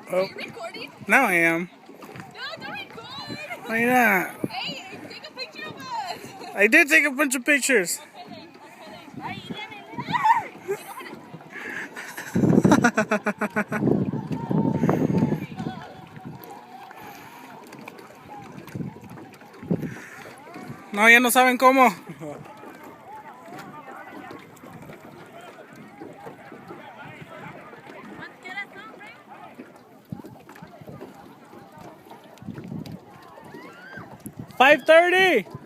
Oh. Are you recording? Now I am. No, don't record. Why not? Hey, take a picture of us. I did take a bunch of pictures. No, ya no saben cómo. 5:30.